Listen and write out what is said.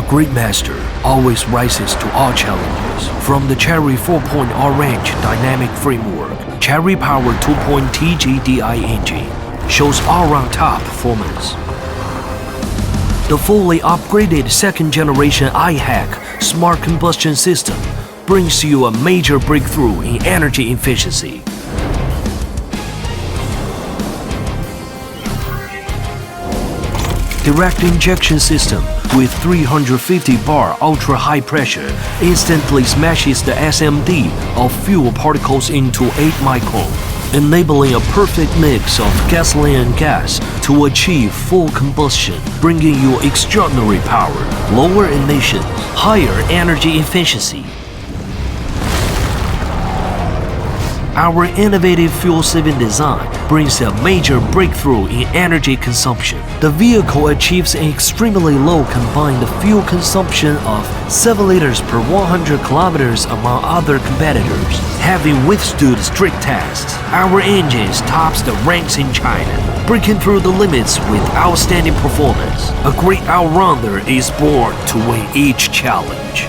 great master always rises to all challenges. From the Chery 4.0 range dynamic framework, Chery Power 2.0 TGDI engine shows all-round top performance. The fully upgraded second-generation iHack smart combustion system brings you a major breakthrough in energy efficiency. Direct injection system with 350 bar ultra-high pressure instantly smashes the SMD of fuel particles into 8 micron, enabling a perfect mix of gasoline and gas to achieve full combustion, bringing you extraordinary power, lower emissions, higher energy efficiency. Our innovative fuel-saving design brings a major breakthrough in energy consumption. The vehicle achieves an extremely low combined fuel consumption of 7 liters per 100 kilometers among other competitors. Having withstood strict tests, our engines tops the ranks in China, breaking through the limits with outstanding performance. A great all-rounder is born to win each challenge.